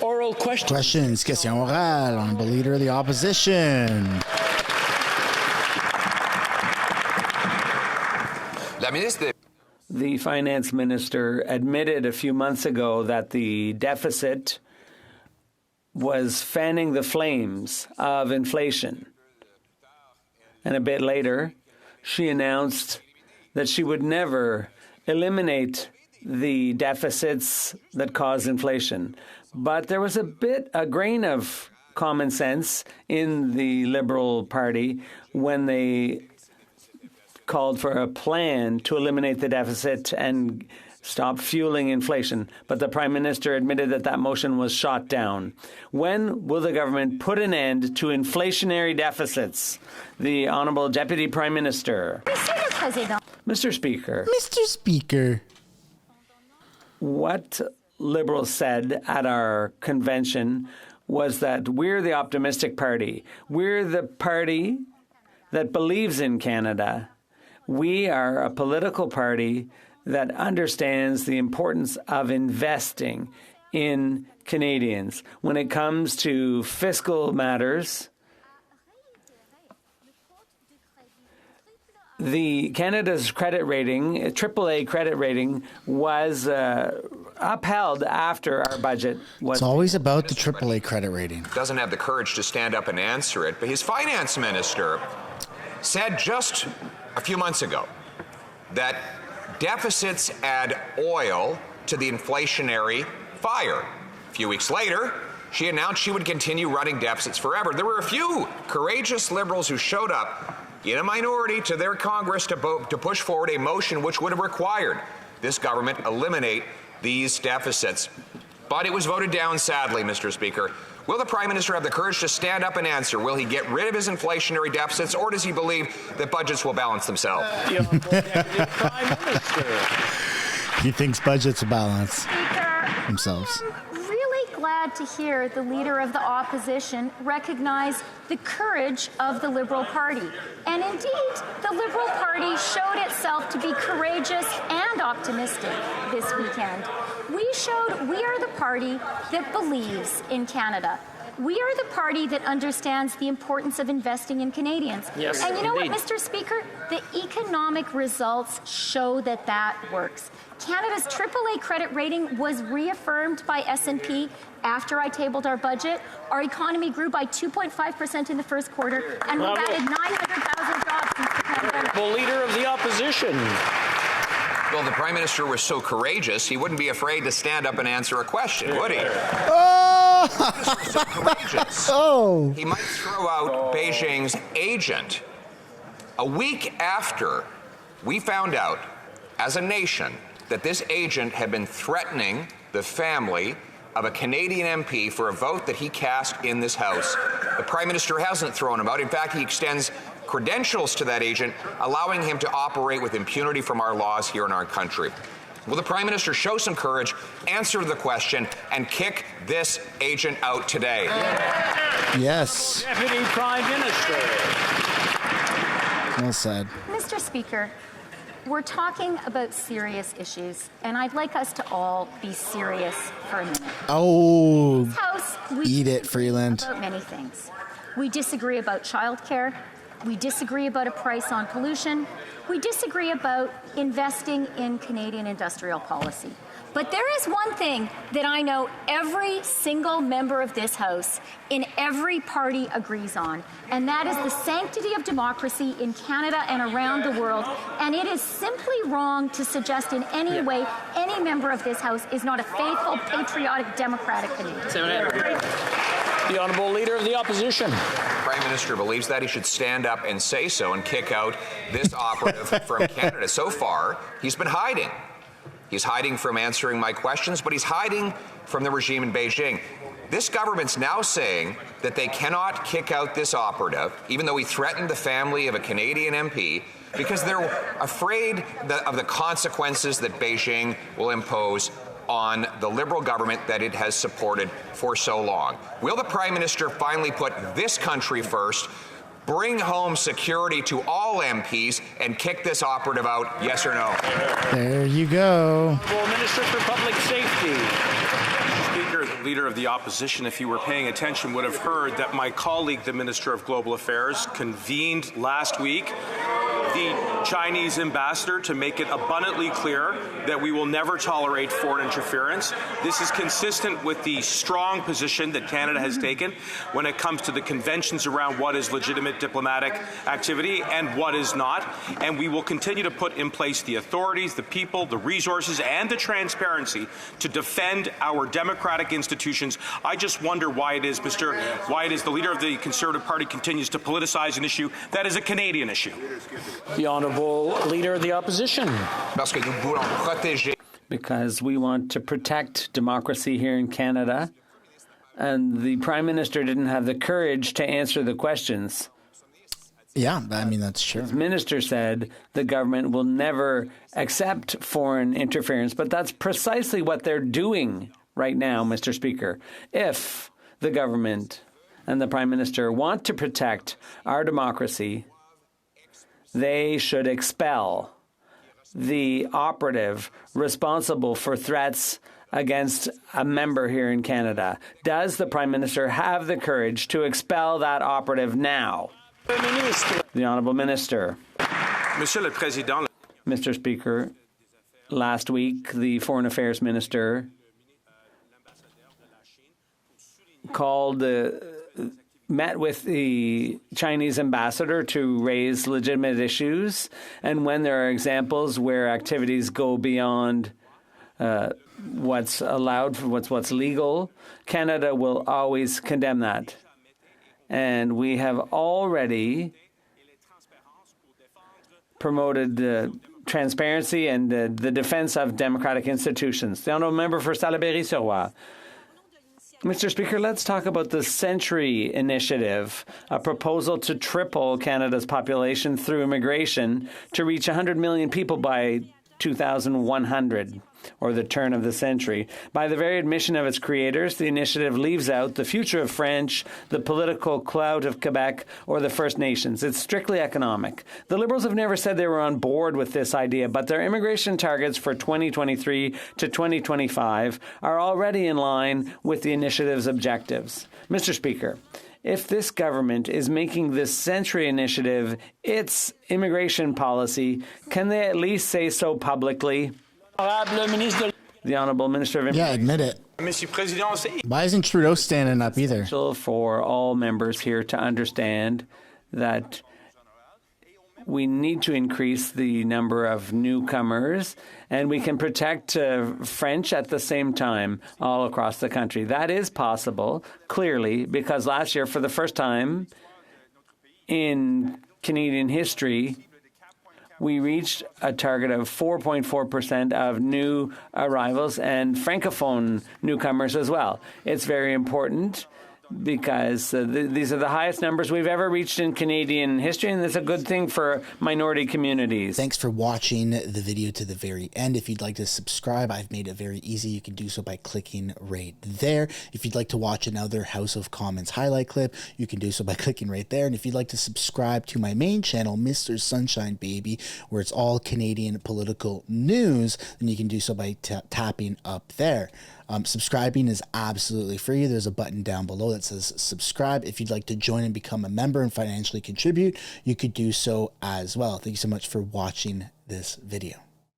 oral questions. Questions, question orale, on the leader of the opposition. The finance minister admitted a few months ago that the deficit was fanning the flames of inflation. And a bit later, she announced that she would never eliminate the deficits that cause inflation. But there was a grain of common sense in the Liberal Party when they called for a plan to eliminate the deficit and stop fueling inflation. But the Prime Minister admitted that that motion was shot down. When will the government put an end to inflationary deficits? The Honourable Deputy Prime Minister. Mr. Speaker. Mr. Speaker. What Liberals said at our convention was that we're the optimistic party. We're the party that believes in Canada. We are a political party that understands the importance of investing in Canadians. When it comes to fiscal matters, Canada's credit rating, AAA credit rating, was upheld after our budget was... It's always about the AAA credit rating. Doesn't have the courage to stand up and answer it, but his finance minister said just a few months ago that deficits add oil to the inflationary fire. A few weeks later, she announced she would continue running deficits forever. There were a few courageous Liberals who showed up in a minority to their Congress to push forward a motion which would have required this government eliminate these deficits. But it was voted down, sadly, Mr. Speaker. Will the Prime Minister have the courage to stand up and answer? Will he get rid of his inflationary deficits, or does he believe that budgets will balance themselves? Prime Minister. He thinks budgets will balance themselves. Really glad to hear the Leader of the Opposition recognize the courage of the Liberal Party. And indeed, the Liberal Party showed itself to be courageous and optimistic this weekend. We showed we are the party that believes in Canada. We are the party that understands the importance of investing in Canadians. Yes, and you know indeed. what, Mr. Speaker? The economic results show that that works. Canada's AAA credit rating was reaffirmed by S&P after I tabled our budget. Our economy grew by 2.5% in the first quarter, and we've added 900,000 jobs since the pandemic. The Leader of the Opposition. Well, the Prime Minister was so courageous, he wouldn't be afraid to stand up and answer a question, would he? Oh! So courageous. Oh! He might throw out Beijing's agent. A week after we found out, as a nation, that this agent had been threatening the family of a Canadian MP for a vote that he cast in this House. The Prime Minister hasn't thrown him out. In fact, he extends credentials to that agent, allowing him to operate with impunity from our laws here in our country. Will the Prime Minister show some courage, answer the question, and kick this agent out today? Yes. Deputy Prime Minister. Well said. Mr. Speaker, we're talking about serious issues, and I'd like us to all be serious for a minute. Oh, This House, we eat it, Freeland. about many things. We disagree about childcare. We disagree about a price on pollution. We disagree about investing in Canadian industrial policy. But there is one thing that I know every single member of this House in every party agrees on, and that is the sanctity of democracy in Canada and around the world. And it is simply wrong to suggest in any way any member of this House is not a faithful, patriotic, democratic Canadian. The Honourable Leader of the Opposition. The Prime Minister believes that he should stand up and say so and kick out this operative from Canada. So far, he's been hiding. He's hiding from answering my questions, but he's hiding from the regime in Beijing. This government's now saying that they cannot kick out this operative, even though he threatened the family of a Canadian MP, because they're afraid of the consequences that Beijing will impose on the Liberal government that it has supported for so long. Will the Prime Minister finally put this country first, bring home security to all MPs, and kick this operative out, yes or no? There you go. Honourable Minister for Public Safety. Speaker, Leader of the Opposition, if you were paying attention, would have heard that my colleague, the Minister of Global Affairs, convened last week the Chinese ambassador to make it abundantly clear that we will never tolerate foreign interference. This is consistent with the strong position that Canada has taken when it comes to the conventions around what is legitimate diplomatic activity and what is not. And we will continue to put in place the authorities, the people, the resources, and the transparency to defend our democratic institutions. I just wonder why it is the Leader of the Conservative Party continues to politicize an issue that is a Canadian issue. The Honourable Leader of the Opposition. Because we want to protect democracy here in Canada, and the Prime Minister didn't have the courage to answer the questions. Yeah, I mean, that's true. The minister said the government will never accept foreign interference, but that's precisely what they're doing right now, Mr. Speaker. If the government and the Prime Minister want to protect our democracy, they should expel the operative responsible for threats against a member here in Canada. Does the Prime Minister have the courage to expel that operative now? The Honourable Minister. Monsieur le Président. Mr. Speaker, last week the Foreign Affairs Minister met with the Chinese ambassador to raise legitimate issues, and when there are examples where activities go beyond what's allowed, what's legal, Canada will always condemn that. And we have already promoted transparency and the defense of democratic institutions. The Honourable Member for Salaberry-sur-Roi. Mr. Speaker, let's talk about the Century Initiative, a proposal to triple Canada's population through immigration to reach 100 million people by 2100, or the turn of the century. By the very admission of its creators, the initiative leaves out the future of French, the political clout of Quebec, or the First Nations. It's strictly economic. The Liberals have never said they were on board with this idea, but their immigration targets for 2023 to 2025 are already in line with the initiative's objectives. Mr. Speaker, if this government is making this Century Initiative its immigration policy, can they at least say so publicly? The Honourable Minister of Immigration. Yeah, admit it. Monsieur Président, Why isn't Trudeau standing up either? For all members here to understand that we need to increase the number of newcomers, and we can protect French at the same time all across the country. That is possible, clearly, because last year, for the first time in Canadian history, we reached a target of 4.4% of new arrivals and Francophone newcomers as well. It's very important because these are the highest numbers we've ever reached in Canadian history, and it's a good thing for minority communities. Thanks for watching the video to the very end. If you'd like to subscribe, I've made it very easy. You can do so by clicking right there. If you'd like to watch another House of Commons highlight clip, you can do so by clicking right there. And if you'd like to subscribe to my main channel, Mistersunshinebaby, where it's all Canadian political news, then you can do so by tapping up there. Subscribing is absolutely free. There's a button down below that says subscribe. If you'd like to join and become a member and financially contribute, you could do so as well. Thank you so much for watching this video.